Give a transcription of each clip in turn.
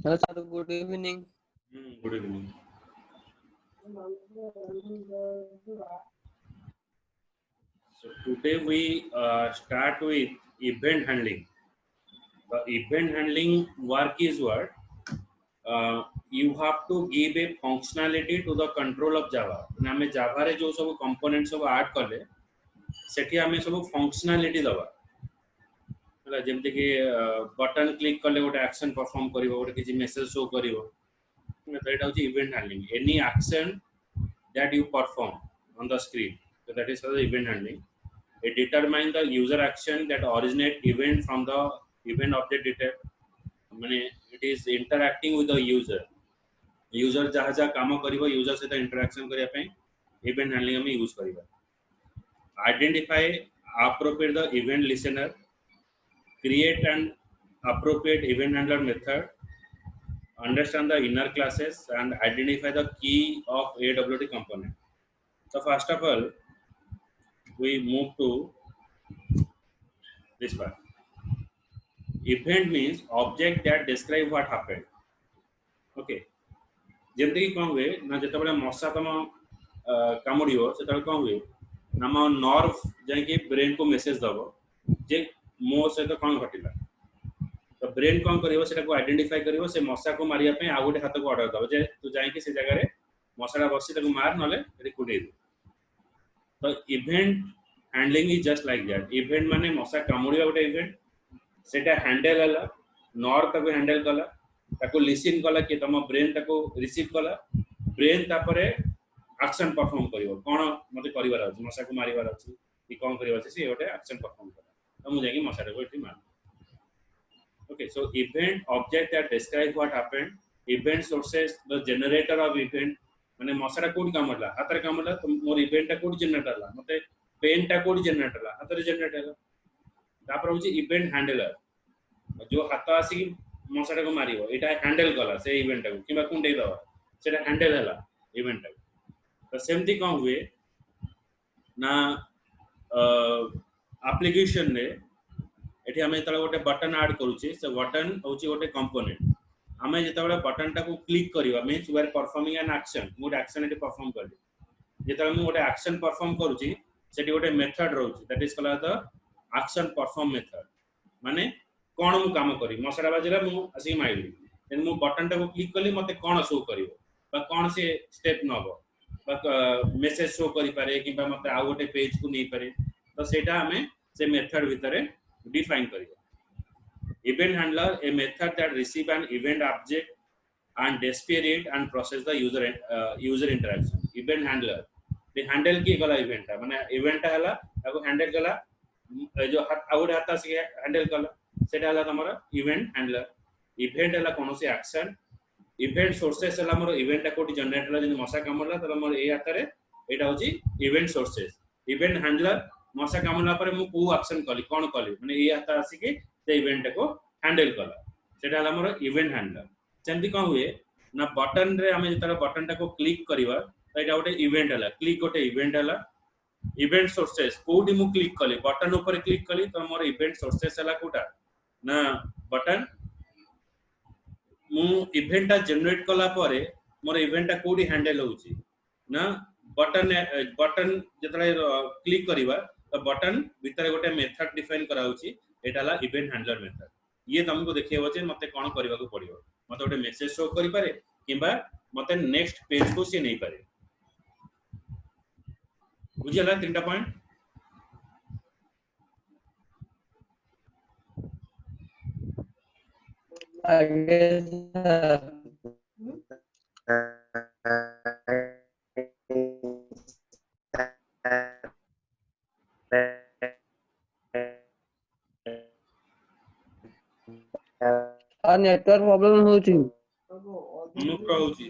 Hello sir, good evening. Good evening. So today we start with event handling. The event handling work is what you have to give a functionality to the control of Java. आम Java रे जो सब components सब add कले, सेठी आमे सब functionality दबा. मतलब जेमते कि button click कले गोटे action perform करिवो, गोटे किसी message show करिवो. तो एटा होची event handling. Any action that you perform on the screen, so that is called event handling. It determines the user action that originate event from the event object detail. माने it is interacting with the user. User जहाँ जहाँ काम करिवो user से interaction करिया पे event handling हमें use करिवो. Identify appropriate the event listener. Create an appropriate event handler method. Understand the inner classes and identify the key of AWT component. So first of all, we move to this part. Event means object that describe what happened. Okay. जेमते कि कौन हुए ना जितेबाला मशा तुम कामुड़ से कौन हुए ना मो नर्व जाकि ब्रेन को मेसेज दब जे मो सहित कौन घटला तो ब्रेन कौन कर आइडेंटिफाई कर से मशा को मारे आउ गोटे हाथ को अर्डर दब जे तू जाकि से जगह मशाटा बसी मार ना कुटे दे तो event handling is just like that event माने मशा कामुड़ा गोटे इवेंट सेटा हैंडल है नर्व ताको हैंडल कला ताको लिसन कला कि तुम ब्रेन ताको रिसीव कला ब्रेन तापरे एक्शन परफॉर्म करिवो कोन मते करिवार अछि मशा को मारिवार अछि कि कोन करिवार अछि से ओटे एक्शन परफॉर्म कला तो मु जाकी मशा को एठी मार okay so event object that describe what happened event sources the generator off event माने मशाटा कोड कामला हातर कामला तो मोर इवेंट टा कोड जनरेटर ला मते पेन टा कोड जनरेटर ला हातर जनरेटर तापर होची इवेंट हैंडलर जो हाथ आसी मशाटा को मारिवो एटा हैंडल कला से इवेंट को किबा कुंडे दवा सेटा हैंडल हला इवेंट तो सेमती कौन हुए ना एप्लिकेशन रे एठी हमें तले गोटे बटन ऐड करूची से बटन होची गोटे कंपोनेंट हमें जेतेबेले बटन टा को क्लिक करिवा means we are performing an action mode action एटी परफॉर्म करली जेतेबेले मु गोटे एक्शन परफॉर्म करूची सेठी गोटे मेथड रहउची that is called the action perform method माने कोन मु काम करी मसरा बाजरा मु आसी माइली देन मु बटन टा को क्लिक करली मते कोन शो करिवो बा कोन से स्टेप नबो मेसेज शो करि पारे किबा मते आ गोटे पेज को नहीं पारे तो सेटा हमें से मेथड भितरे डिफाइन करियो event handler a method that receive an event object and display it and process the user interaction event handler the handle की गला event है माने event हला ताको हैंडल कला जो आउट हाता से हैंडल कला सेटा हला तमरा इवेंट हैंडलर इवेंट हला कोनोसी एक्शन इवेंट सोर्सेस हला हमर इवेंट कोटी जनरेट हला जने मशा कामला त हमर ए हातारे एटा होची इवेंट सोर्सेस इवेंट हैंडलर मशा कामला पर मु को एक्शन कली कोन कली माने ए हाता आसी के ते इवेंट को हैंडल कला सेटा हला हमर इवेंट हैंडलर सेमती कौन हुए ना बटन रे हमें जतरा बटन टा को क्लिक करिवा तो एटा गोटे इवेंट हला क्लिक गोटे इवेंट हला इवेंट सोर्सेस कोडी मु क्लिक कली बटन ऊपर क्लिक कली तो मोर इवेंट सोर्सेस हला कोटा ना बटन मु इवेंट टा जनरेट कला पारे मोर इवेंट टा कोडी हैंडल होउची ना बटन जतरा क्लिक करिवा तो बटन भीतर गोटे मेथड डिफाइन करा होउची एटा हला इवेंट हैंडलर मेथड ये तुमको देखिए जे मते कोन करबा को पड़ियो मते गोटे मेसेज शो करि पारे किबा मते नेक्स्ट पेज को से नहीं पारे बुझियला तीनटा पॉइंट आगे आ नेटवर्क प्रॉब्लम होची अनुप्र होची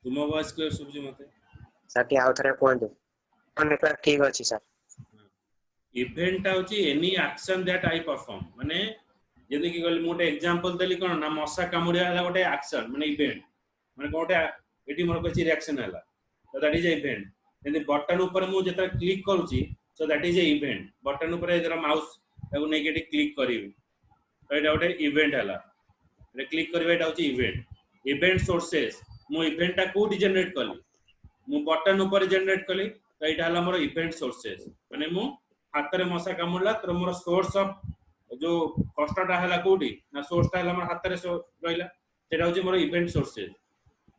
तुम वॉइस क्लियर सुबजी मते साथी आउ थरे पॉइंट नेटवर्क ठीक अछि सर इवेंट होची any action that I perform माने जदी कि गल मोटे एग्जांपल देली कोन ना मशा कामुडिया हला गोटे एक्शन माने इवेंट माने कोटे एटी मोर कछि रिएक्शन हला तो दैट इज इवेंट यदि बटन ऊपर मु जेता क्लिक करूची so that is A event button ऊपर जरा माउस ताको नेगेटिव क्लिक करिवि तो एटा गोटे इवेंट हला रे क्लिक करबे एटा होची इवेंट सोर्सेस मो इवेंट टा कोडी जनरेट करली मु बटन ऊपर जनरेट करली तो एटा हला मोर इवेंट सोर्सेस माने मु हाथ रे मशा कामुला तो मोर सोर्स ऑफ जो कष्टटा हला कोडी ना सोर्स टा हला मोर हाथ रे रहिला सेटा होची मोर इवेंट सोर्सेस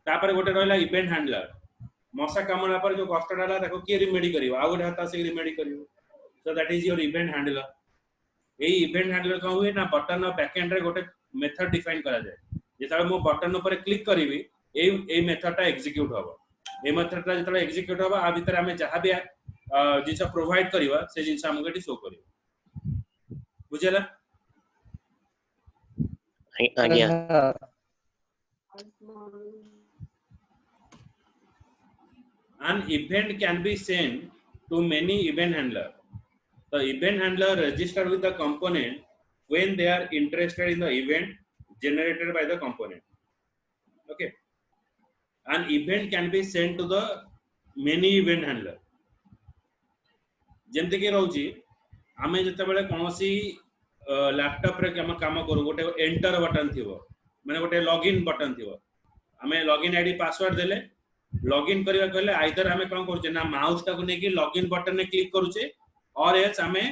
तापर गोटे रहिला इवेंट हैंडलर मशा कामुला पर जो कष्टटा हला ताको के रिमेडी करियो आ गोटे हाथ से रिमेडी करियो so that is your event handler A event handler का हुए ना बटन और बैक एंड रे गोटे मेथड डिफाइन करा जाए जेता मो बटन ऊपर क्लिक करिवि ए मेथड टा एग्जीक्यूट होबो ए मेथड टा जेता एग्जीक्यूट होबो आ भीतर हमें जहां भी जिंस प्रोवाइड करिवा से जिंस हमके एटी शो करियो बुझला आज्ञा an event can be sent to many event handler the event handler register with the component when they are interested in the event generated by the component okay an event can be sent to the many event handler जेमते के रहउची आमे जते बेले कोनोसी laptop रे काम करू गोटे enter button थिवो माने गोटे लॉगिन बटन थिवो आमे लॉगिन आईडी पासवर्ड देले लॉगिन करबा कहले आइदर आमे कोन करूचे ना माउस टा को नेकी लॉगिन बटन ने क्लिक करूचे और एच आमे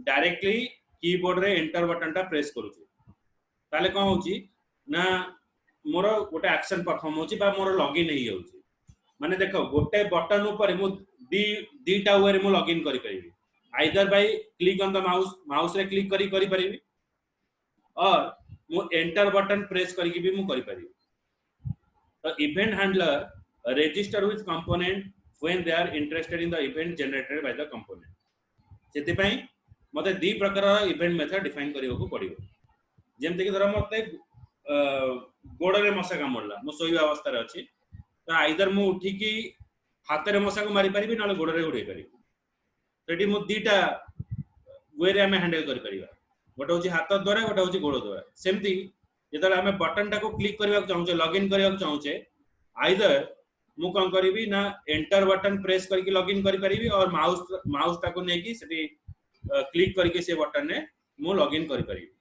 डायरेक्टली कीबोर्ड रे एंटर बटन टा प्रेस करूचे ताले कोन होची ना मोर गोटे एक्शन परफॉर्म होची बा मोर लॉगिन हे होची माने देखो गोटे बटन ऊपर मु दीटा वे मु लॉगिन करि परिबी either by click on the mouse रे क्लिक करी परिबी और मु एंटर बटन प्रेस करके भी मु करि परिबी तो event handler register with component when they are interested in the event generated by the component सेति पई मते दी प्रकार इवेंट मेथड डिफाइन करियो को पड़ियो जेमते कि धर मते गोड़ रे मशा कामडला मु सोई अवस्था रे अछि तो आइदर मु उठी की हाथ रे मशा को मारी परिबी नाले गोड़ रे उड़े परिबी सेठी मु दीटा वे रे हमें हैंडल करि परिबा गोटे होची हाथ द्वारा गोटे होची गोड़ द्वारा सेमती जेतले हमें बटन टा को क्लिक करबा चाहूचे लॉगिन करबा चाहूचे आइदर मु कोन करिवि ना एंटर बटन प्रेस करके लॉगिन करि परिबी और माउस टा को नेकी सेठी क्लिक करके से बटन ने मु लॉगिन करि परिबी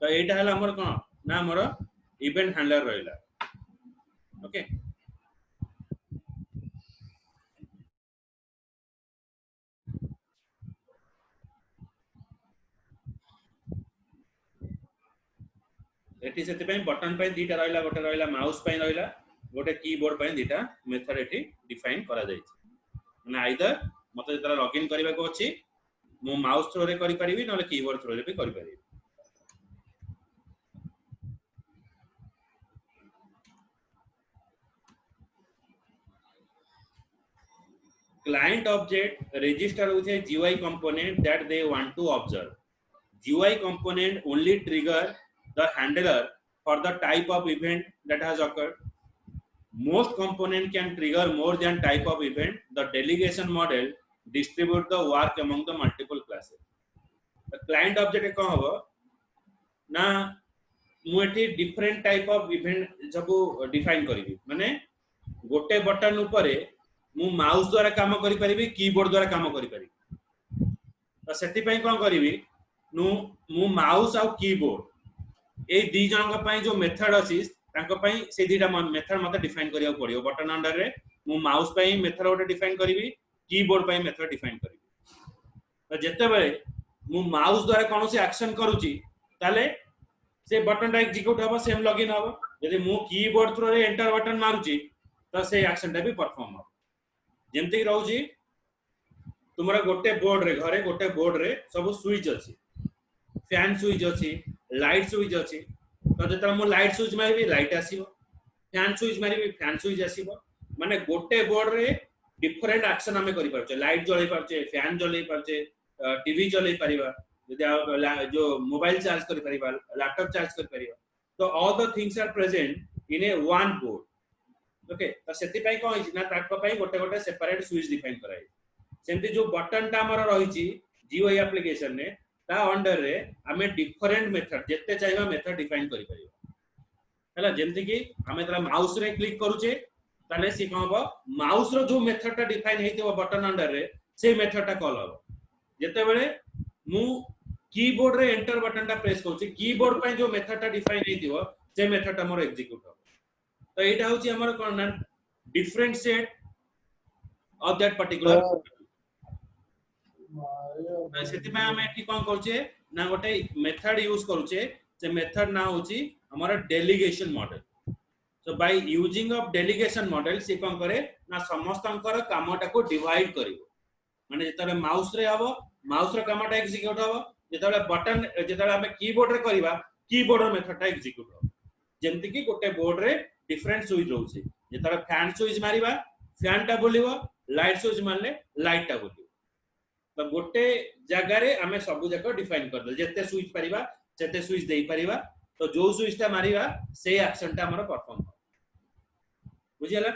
तो एटा हला हमर कोन ना हमर इवेंट हैंडलर रहला ओके एटी सेति पई बटन पई दीटा रहला गोटे रहला माउस पई रहला गोटे कीबोर्ड पई दीटा मेथड एटी डिफाइन करा जाय छै माने आइदर मते जतरा लॉगिन करबा को अछि मु माउस थ्रो रे करि परिबी नले कीबोर्ड थ्रो रे भी करि परिबी client object register with a GUI component that they want to observe GUI component only trigger the handler for the type of event that has occurred most component can trigger more than type of event the delegation model distribute the work among the multiple classes the client object ko hobo na mu eti different type of event jabu define karibi mane gote button upare mu mouse द्वारा काम करि परिबी keyboard द्वारा काम करि परिबी तो सेति पई कोन करिवि मु माउस आ कीबोर्ड ए दी जन का पई जो मेथड अछि तांको पई से दीटा मेथड मते डिफाइन करियो पड़ियो बटन अंडर रे मु माउस पई मेथड ओटे डिफाइन करिवि कीबोर्ड पई मेथड डिफाइन करिवि तो जते बेले मु माउस द्वारा कोनोसी एक्शन करूची ताले से बटन टा एग्जीक्यूट होबो सेम लॉगिन होबो यदि मु कीबोर्ड थ्रू रे एंटर बटन मारूची तो से एक्शन टा भी परफॉर्म हो जेमते रहउची तुमरा गोटे बोर्ड रे घरे गोटे बोर्ड रे सब स्विच अछि फैन स्विच अछि लाइट स्विच अछि तो जेता मु लाइट स्विच मारिबी लाइट आसीबो फैन स्विच मारिबी फैन स्विच आसीबो माने गोटे बोर्ड रे डिफरेंट एक्शन हमें करि परछे लाइट जळै परछे फैन जळै परछे टीवी चलै परिबा यदि जो मोबाइल चार्ज करि परिबा लैपटॉप चार्ज करि परिबा तो all the things are present in a one board okay तो सेति पई कोन हिना ताको पई गोटे गोटे सेपरेट स्विच डिफाइन कराई सेमति जो बटन टा हमर रहिची जीओआई एप्लीकेशन ने ता अंडर रे हमें डिफरेंट मेथड जत्ते चाहिबा मेथड डिफाइन करि परिबा हला जेमति कि हमें तरा माउस रे क्लिक करूचे ताले सी कहबो माउस रो जो मेथड टा डिफाइन हेतिबो बटन अंडर रे से मेथड टा कॉल हो जते बेले मु कीबोर्ड रे एंटर बटन टा प्रेस करूची कीबोर्ड पे जो मेथड टा डिफाइन हे दियो से मेथड टा मोर एग्जीक्यूट हो तो एटा होची हमर कोन ना different set of that particular सेति में हम एठी कोन करछे ना गोटे मेथड यूज करूचे से मेथड ना होची हमर delegation model so by using of delegation model से कोन करे ना समस्तंकर कामटा को डिवाइड करिवो माने जेतले माउस रे हबो माउस रो कामटा एग्जीक्यूट हबो जेतले बटन जेतले हम कीबोर्ड रे करबा कीबोर्ड मेथड टा एग्जीक्यूट हो जेंति कि गोटे बोर्ड रे डिफरेंट स्विच रहउची जेतले फैन स्विच मारिबा फैन टा बोलिवो लाइट स्विच मारले लाइट टा बोलिवो तो गोटे जगह रे हमें सब जगह डिफाइन कर दे जेते स्विच परिबा जेते स्विच देई परिबा तो जो स्विच टा मारिबा से एक्शन टा हमर परफॉर्म हो बुझियला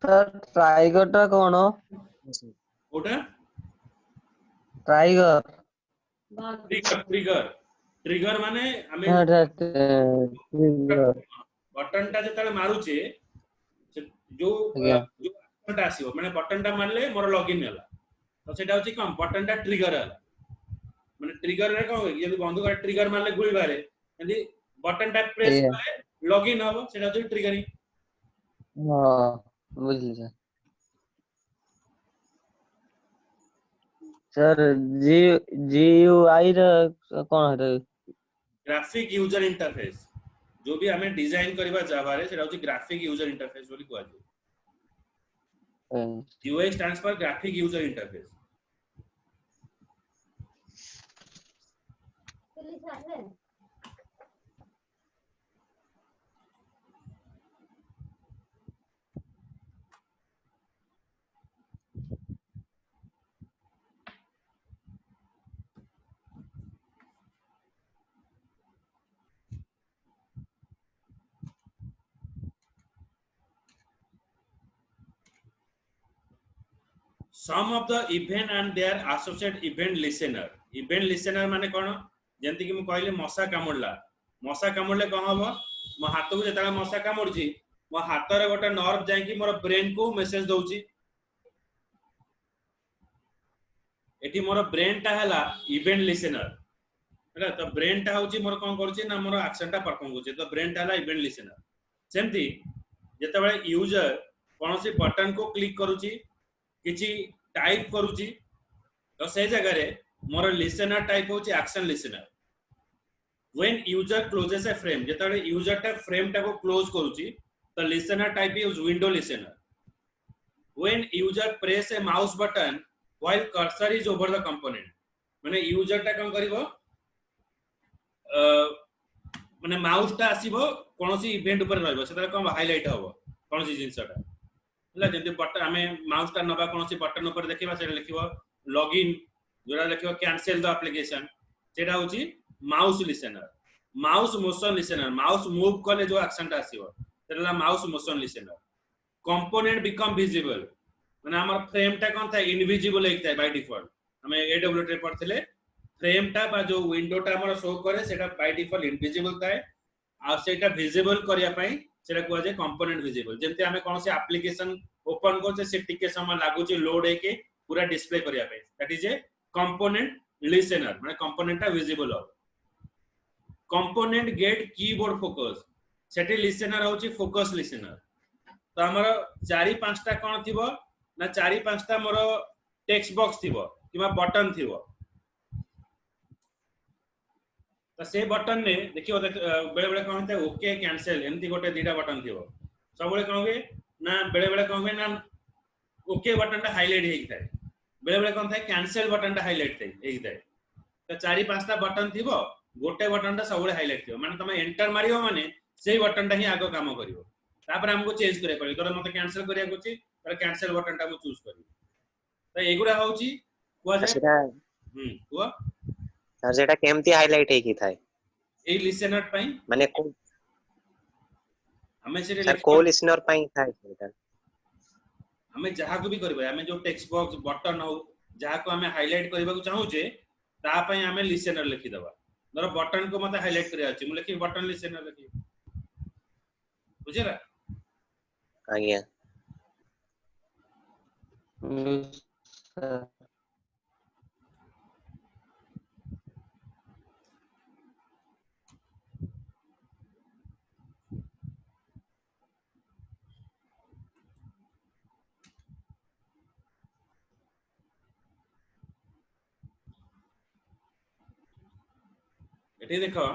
सर ट्राइगर टा कोन ओटा टाइगर ट्रिगर ट्रिगर ट्रिगर माने हमें हाँ ट्रिगर बटन टा जेतले मारुचे जो आज्ञा जो बटन टा आसीबो माने बटन टा मारले मोर लॉगिन होला तो सेटा होची कम बटन टा ट्रिगर होला माने ट्रिगर रे कोन यदि बंदूक ट्रिगर मारले गुली बारे यदि बटन टा प्रेस आज्ञा करे लॉगिन हो सेटा होची ट्रिगरिंग हाँ बुझली सर जी जीयूआई रे कोन हटे ग्राफिक यूजर इंटरफेस जो भी हमें डिजाइन करबा जावा रे सेटा होची ग्राफिक यूजर इंटरफेस बोली कहै GUI stands for graphic user interface some of the event and their associated event listener माने कोन जेंति कि म कहले मशा कामुडले कोन हबो मो हाथ को जेतला मशा कामुडची मो हाथ रे गोटे नर्व जाय कि मोर ब्रेन को मेसेज दउची एठी मोर ब्रेन टा हला इवेंट लिसनर हला तो ब्रेन टा होची मोर कोन करची ना मोर एक्शन टा परफॉर्म होची तो ब्रेन टा हला इवेंट लिसनर सेमती जेतबे यूजर कोनोसी बटन को क्लिक करूची किछि टाइप करूची तो से जगह रे मोर लिसनर टाइप होची action listener when user closes a frame जेतबे यूजर टा फ्रेम टा को क्लोज करूची तो listener type is window listener when user press a mouse button while cursor is over the component माने यूजर टा कोन करिवो माने माउस टा आसीबो कोनोसी इवेंट ऊपर रहइबो सेतरा कोन हाइलाइट होबो कोनोसी जिंसटा हला जेंति बटन हमें माउस टा नबा कोनोसी बटन ऊपर देखिबा सेटा लिखिबो लॉगिन जोरा लिखिबो कैंसिल द एप्लीकेशन सेटा होची mouse listener mouse motion listener mouse move करले जो एक्शन टा आसीबो सेटा mouse motion listener component become visible माने हमर फ्रेम टा कोन था इनविजिबल एक था बाय डिफॉल्ट हमें एडब्ल्यू रे पढ़थिले फ्रेम टा बा जो विंडो टा हमर शो करे सेटा बाय डिफॉल्ट इनविजिबल था आ सेटा विजिबल करिया पई सेटा को जे कंपोनेंट विजिबल जेंते हमें कोन से एप्लीकेशन ओपन करछे से टिके समय लागु जे लोड हेके पूरा डिस्प्ले करिया पई that is a component listener माने कंपोनेंट टा विजिबल हो कंपोनेंट गेट कीबोर्ड फोकस सेटी लिसनर होची फोकस लिसनर तो हमर 4-5 टा कोन थिबो ना 4-5 टा मोर टेक्स्ट बॉक्स थिबो किबा बटन थिबो तो से बटन ने देखियो बेले बेले कोन होते ओके कैंसिल एंती गोटे दीटा बटन थिबो सब बेले कोन होवे ना बेले बेले कोन होवे ना ओके बटन टा हाइलाइट हेई थाए बेले बेले कोन थाए कैंसिल बटन टा हाइलाइट थाए हेई थाए तो 4-5 टा बटन थिबो गोटे बटन टा सब बेले हाइलाइट थिबो माने तमे एंटर मारियो माने सेही बटन टा ही आगो काम करिवो तापर हमको चेंज करे पड़े तोरा मते कैंसिल करिया कोची तर कैंसिल बटन टा को चूज करी तो एगुरा होची कोआ जे सेटा कोआ सर सेटा केमती हाइलाइट हे की थाए ए लिसनर पई माने को हमें से सर को लिसनर पई थाए सेटा हमें जहा को भी करबे हमें जो टेक्स्ट बॉक्स बटन हो जहा को हमें हाइलाइट करबा को चाहू जे ता पई हमें लिसनर लिखि दबा धर बटन को मते हाइलाइट करिया अछि मु लिखि बटन लिसनर लिखि बुझेरा आज्ञा एठी देखो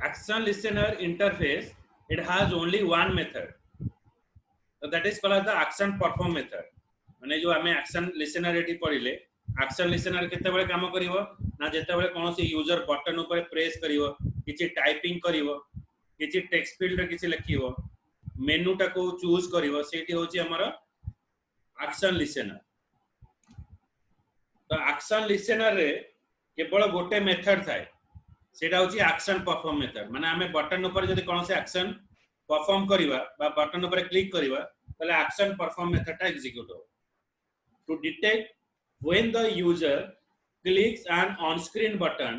action listener interface, it has only one method, so that is called as the action perform method. माने जो हमें action listener एठी पढिले, action listener केते बेले काम करिवो ना जेते बेले कोनोसी यूजर बटन ऊपर प्रेस करिवो, किछि टाइपिंग करिवो, किछि टेक्स्ट फील्ड रे किछि लिखिवो, मेनू टाको चूज करिवो, सेठी होची हमर action listener. तो action listener रे केवल गोटे मेथड थाए, सेटा होची एक्शन परफॉर्म मेथड. माने हमें बटन ऊपर जदी कोन से एक्शन परफॉर्म करिवा बा बटन ऊपर क्लिक करिवा तले एक्शन परफॉर्म मेथड टा एग्जीक्यूट हो. To detect when the user clicks an on screen button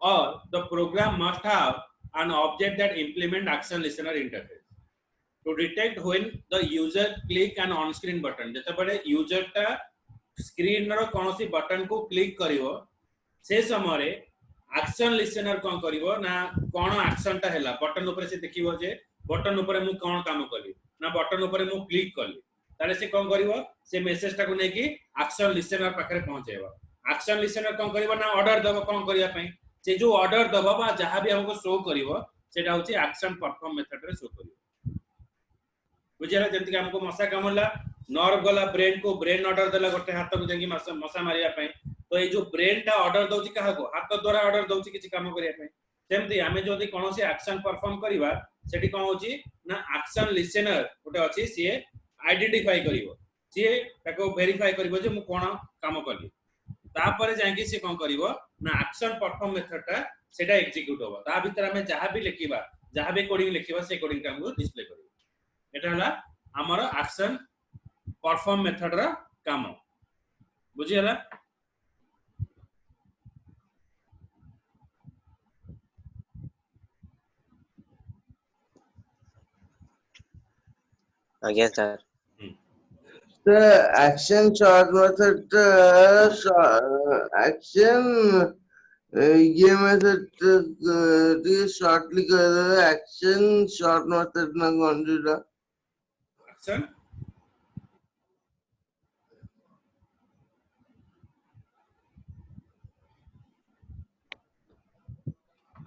or the program must have an object that implement action listener interface. To detect when the user click an on screen button, जते बडे user टा screen रो कोनोसी button को click करिवो से समय रे action listener कोन करिवो ना कोन action टा हैला बटन ऊपर से देखिवो जे बटन ऊपर मु कोन काम कली ना बटन ऊपर मु क्लिक कली ताले से कोन करिवो से मेसेज टा को नै कि एक्शन लिसनर पाखरे पहुंचेबो. एक्शन लिसनर कोन करिवो ना ऑर्डर दबो कोन करिया पई से जो ऑर्डर दबो बा जहां भी हमको शो करिवो सेटा होची एक्शन परफॉर्म मेथड रे शो करिवो. बुझिया जेंति हमको मसा कामला नर्व गला ब्रेन को ब्रेन ऑर्डर देला गोटे हाथ को जेंगी मसा मारिया पई तो ये जो ब्रेन टा ऑर्डर दउची काहा को हाथ द्वारा ऑर्डर दउची किछि काम करिया पई सेमति हमें जदी कोनोसी एक्शन परफॉर्म करिवा सेठी कोन होची ना एक्शन लिसनर गोटे अछि सिए आइडेंटिफाई करिवो सिए ताको वेरीफाई करिवो जे मु कोन काम कली तापर जांगी से कोन करिवो ना एक्शन परफॉर्म मेथड टा सेटा एग्जीक्यूट होबो ता भीतर हमें जहां भी लिखिबा जहां भी कोडिंग लिखिबा से कोडिंग टा हमको डिस्प्ले करिवो. एटा हला हमर एक्शन परफॉर्म मेथड रा काम. बुझी हला. आज्ञा sir. The action short method action ये method ये shortly कर दे action short method ना कौन सा एक्शन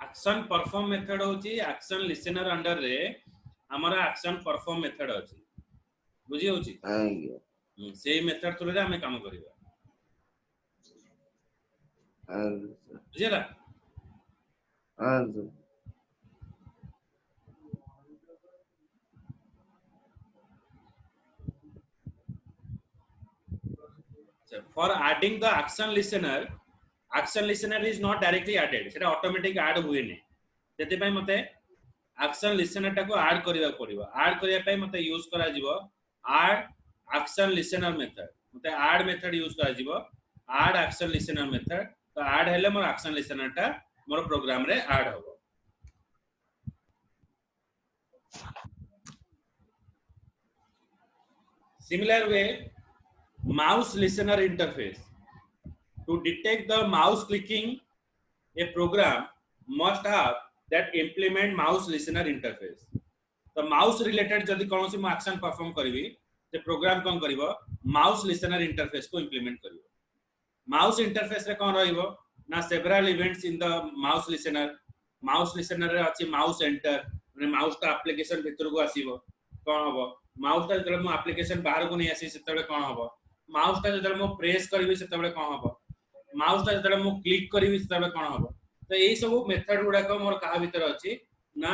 एक्शन परफॉर्म मेथड होची एक्शन लिसनर अंडर रे हमारा एक्शन परफॉर्म मेथड अछि. बुझी होची सेही मेथड थ्रू रे हमें काम करिवा. बुझिला. For adding the action listener is not directly added, सेटा ऑटोमेटिक ऐड हुए नै जति पय मते एक्शन लिसनर टा को ऐड करिवा पड़िबो. ऐड करिया पय मते यूज करा जिवो ऐड एक्शन लिसनर मेथड. मते ऐड मेथड यूज करा जिवो ऐड एक्शन लिसनर मेथड. तो ऐड हेले मोर एक्शन लिसनर टा मोर प्रोग्राम रे ऐड होबो. Similar way, mouse listener interface. To detect the mouse clicking, a program must have that implement mouse listener interface. तो mouse related जदि कौन सी action perform करिवि ते program कौन करिवो mouse listener interface को implement करिवो. mouse interface रे कौन रहिवो ना several events in the mouse listener रे अछि mouse enter माने mouse टा application भितर को आसीबो कौन हबो माउस टा जदि मो एप्लीकेशन बाहर को नै आसी सेतबे कोन हबो माउस टा जदि मो प्रेस करबी सेतबे कोन हबो माउस टा जदि मो क्लिक करबी सेतबे कोन हबो. तो एई सब मेथड गुडा को मोर कहा भीतर अछि ना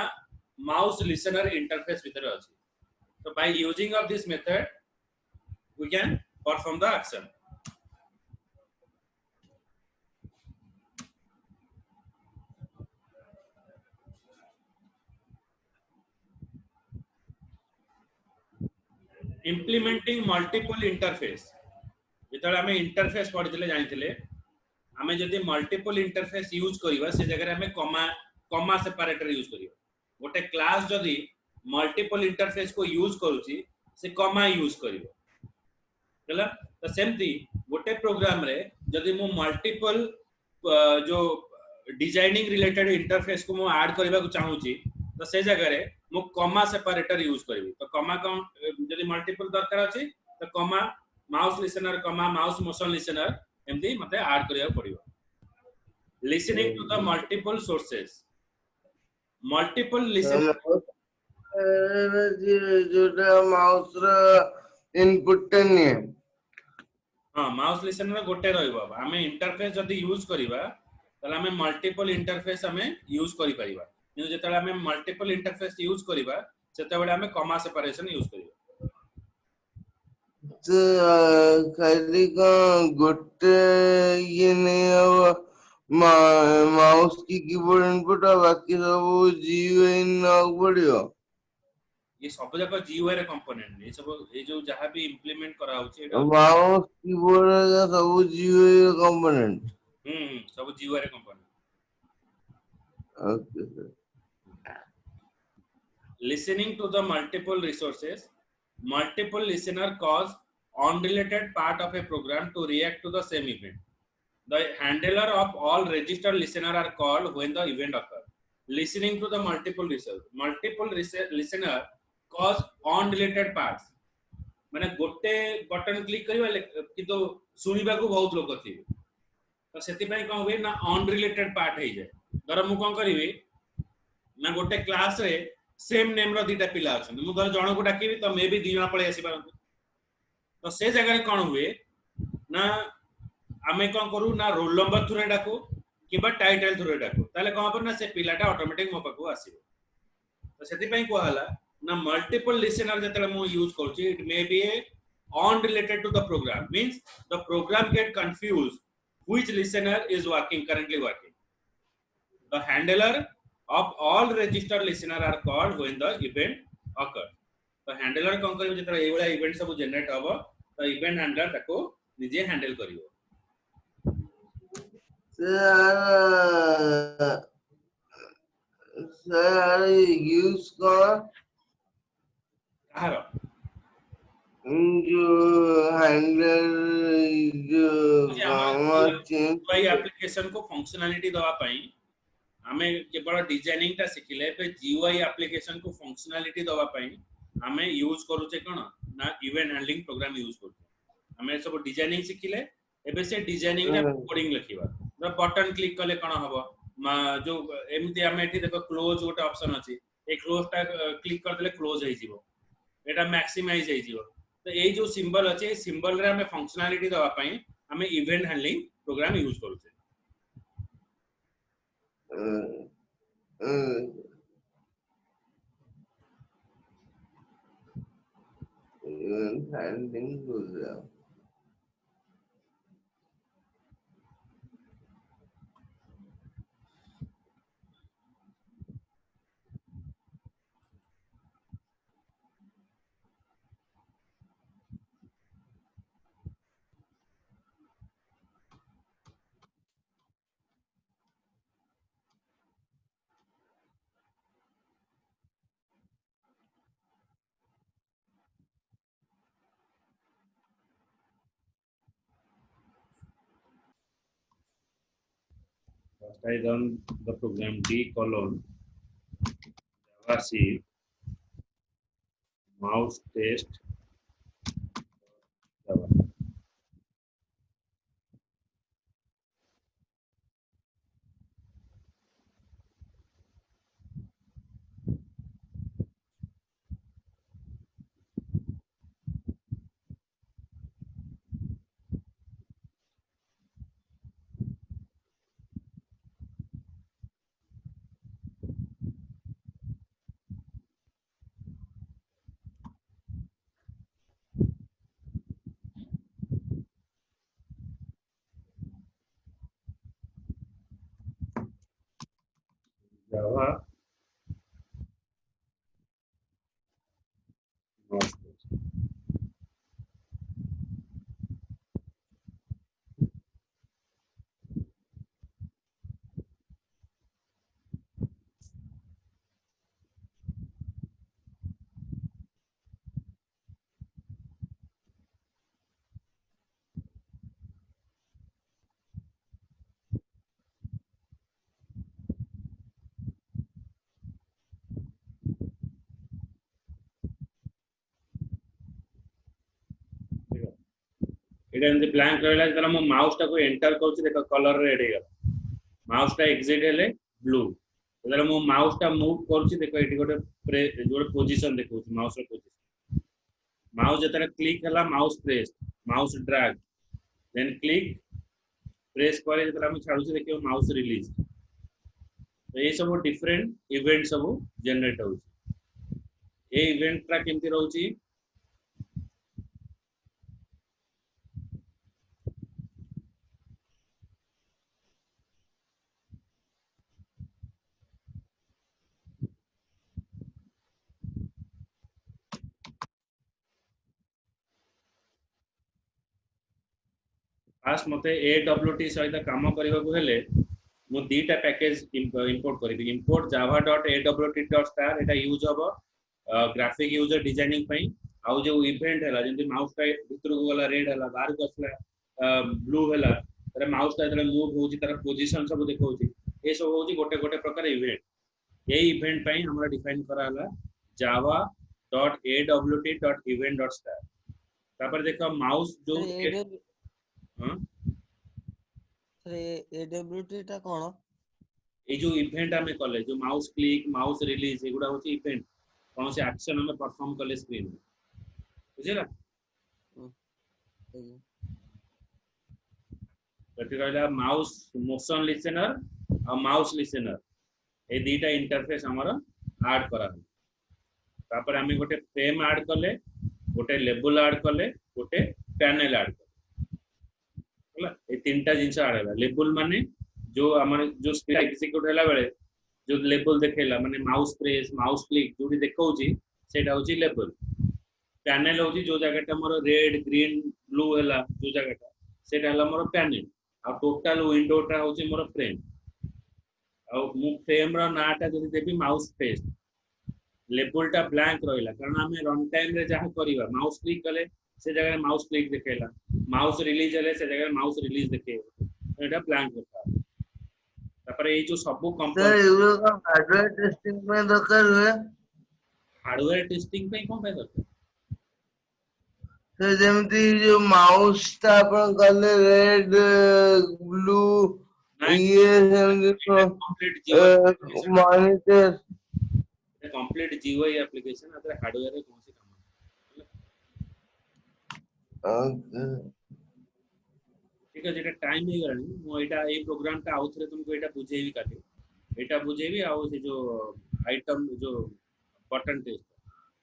माउस लिसनर इंटरफेस भीतर अछि. तो by using of this method we can perform the action. implementing multiple interface जेतले हमें इंटरफेस पढितले जानितले हमें जदी मल्टीपल इंटरफेस यूज करिवा से जगह हमें कॉमा सेपरेटर यूज करिवा. गोटे क्लास जदी मल्टीपल इंटरफेस को यूज करूची से कॉमा यूज करिवो हला. तो सेमती गोटे प्रोग्राम रे जदी मो मल्टीपल जो डिजाइनिंग रिलेटेड इंटरफेस को मो ऐड करबा को चाहूची तो से जगह रे मो कॉमा सेपरेटर यूज करबी. तो कॉमा को जदी मल्टीपल दरकार अछि तो comma mouse listener comma mouse motion listener एमदी मते ऐड करिया पड़िबो. listening to the multiple sources. Multiple listening. जोटा माउस रा इनपुट नहीं है हाँ माउस लिसनर गोटे रहइबो आमे इंटरफेस जदी यूज करिबा तले आमे मल्टीपल इंटरफेस आमे यूज करि परिबा किंतु जेतले आमे मल्टीपल इंटरफेस यूज करिबा सेते बेले आमे कमा सेपरेशन यूज करिबा तो खाली का गोटे ये नहीं है माउस की कीबोर्ड इनपुट और बाकी सब जीयूआई ना पड़ियो ये सब जाक जीयूआई रे कंपोनेंट ये सब ये जो जहां भी इंप्लीमेंट करा होची एटा माउस कीबोर्ड का सब जीयूआई कंपोनेंट सब जीयूआई रे component okay sir listening to the multiple resources multiple listener cause unrelated part of a program to react to the same event. The handler of all registered listener are called when the event occurs. Listening to the multiple listener cause unrelated parts. माने गोटे button click करिवा किंतु सुनिबा को बहुत लोक थिबे तो सेति पय कोन होय ना अनरिलेटेड पार्ट हे जाय धर मु कोन करिवे ना गोटे क्लास रे सेम नेम रो दीटा पिला अछन मु धर जण को डाकिबी तो मे भी दी जण पळे आसी पारन तो से जगह रे कोन हुए ना आमे कोन करू ना रोल नंबर थ्रू डाकू किबा टाइटल थ्रू डाकू ताले कोन पर ना से पिलाटा ऑटोमेटिक मो पाकू आसीबो तो सेति पय को हला ना मल्टीपल लिसनर जतले मु यूज करछि it may be unrelated to the program means the program get confused which listener is currently working. The handler of all registered listener are called when the event occurs. The handler कोन करियो जेतरा ए वाला event सब generate हबो तो event handler ताको निजे handle करियो sir use कर कहार जो हैंडलर जो भाई एप्लीकेशन को फंक्शनैलिटी दवा पई हमें केवल डिजाइनिंग ता सिखिले पे जीयूआई एप्लीकेशन को फंक्शनैलिटी दवा पई हमें यूज करूचे कोन ना इवेंट हैंडलिंग प्रोग्राम यूज करूचे हमें सब डिजाइनिंग सिखिले एबे से डिजाइनिंग रे कोडिंग लिखिबा तो बटन क्लिक करले कोन हबो जो एमती हमें एठी देखो क्लोज गोटे ऑप्शन अछि ए क्लोज ता क्लिक कर देले क्लोज हो जिवो एटा मैक्सिमाइज हो जिवो तो ए जो सिंबल अछि ए सिंबल रे हमें फंक्शनैलिटी दवा पई हमें इवेंट हैंडलिंग प्रोग्राम यूज करूचे handling program First I run the program d:/java c mouse test java. Java mouse test. एटा एमती ब्लैंक रहला जरा मो माउस टा को एंटर करछि देखो कलर रेड हे गला माउस टा एग्जिट हेले ब्लू जेतले मो माउस टा मूव करछि देखो एठी गोटे पोजीशन देखौ माउस रो पोजीशन माउस जेतले क्लिक हला mouse press mouse drag then click press करे जेतले हम छाडुछि देखियो माउस रिलीज तो ये सब डिफरेंट इवेंट सब जनरेट होछि ए इवेंट टा केमति रहउछि फास्ट मते AWT सहित काम करबा को हेले मु दीटा पैकेज इंपोर्ट करिबी इंपोर्ट java.awt.star एटा यूज हबो ग्राफिक यूजर डिजाइनिंग पई आउ जो इवेंट हला जेंति माउस का भीतर को गला रेड हला बाहर को असला ब्लू हला तर माउस का जरे मूव होची तर पोजीशन सब देखौची ए सब होची गोटे गोटे प्रकार इवेंट ए इवेंट पई हमरा डिफाइन करा हला java.awt.event.star तापर देखो माउस जो हां AWT टा कोन ए जो इवेंट हमें कले जो माउस क्लिक माउस रिलीज एगुडा होची इवेंट कौन से एक्शन हमें परफॉर्म कले स्क्रीन में बुझिला कथि कहला माउस मोशन लिसनर और माउस लिसनर ए दीटा इंटरफेस हमारा ऐड करा तापर हमें गोटे फ्रेम ऐड कले गोटे लेबल ऐड कले गोटे पैनल ऐड कले हला ए तीनटा जिंस ऐड हला लेबल माने जो हमारे जो स्क्रीन एग्जीक्यूट होला बेले जो लेबल देखेला माने माउस प्रेस माउस क्लिक जोडी देखौची सेटा होची लेबल पैनल होची जो जगहटा हमर रेड ग्रीन ब्लू हला जो जगहटा सेटा हला हमर पैनल आ टोटल विंडोटा होची हमर फ्रेम आ मु फ्रेम रो नाटा जदी देबी माउस फेस लेबलटा ब्लैंक रहिला कारण हमें रन टाइम रे जहा करिवा माउस क्लिक कले से जगह माउस क्लिक देखेला माउस रिलीज हले से जगह माउस रिलीज देखेला एटा ब्लैंक होता तापर ए जो सब कंपोनेंट सर एगो का हार्डवेयर टेस्टिंग में दरकार हुए हार्डवेयर टेस्टिंग पे कोन पे दरकार सर जेमती जो माउस ता अपन कले रेड ब्लू ये जेमती कंप्लीट जीवन मॉनिटर कंप्लीट जीयूआई एप्लीकेशन अगर हार्डवेयर रे कौन से काम ठीक है जेटा टाइम हे गलानी मो एटा ए प्रोग्राम का आउथरे तुमको एटा बुझेबी काटे एटा बुझेबी आ से जो आइटम जो बटन टेस्ट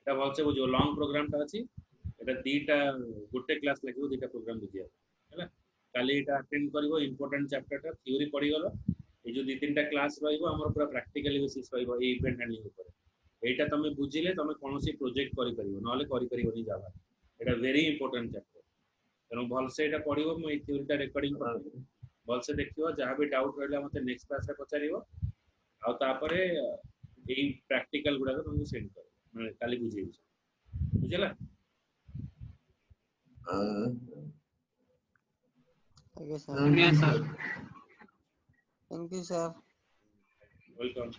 एटा भलसे बुझो लॉन्ग प्रोग्राम का अछि एटा दीटा गुटे क्लास लागो दीटा प्रोग्राम बुझिया हैला काली एटा अटेंड करिवो इंपोर्टेंट चैप्टर टा थ्योरी पढी गलो ए जो दी तीनटा क्लास रहइबो हमर पूरा प्रैक्टिकली बेसिस रहइबो ए इवेंट हैंडलिंग ऊपर एटा तमे बुझिले तमे कोनोसी प्रोजेक्ट करि परिबो नले करि परिबोनी जावा एटा वेरी इंपोर्टेंट चैप्टर तेणु भलसे एटा पढ़िबो मो ए थ्योरीटा रेकॉर्डिंग कर भलसे देखिबो जहां भी डाउट रहला मते नेक्स्ट क्लास रे पचारिबो आ तापरे ए प्रैक्टिकल गुडा तुमको सेंड कर माने काली बुझेबी बुझला Okay, sir. Yes, sir. Thank you, sir. Welcome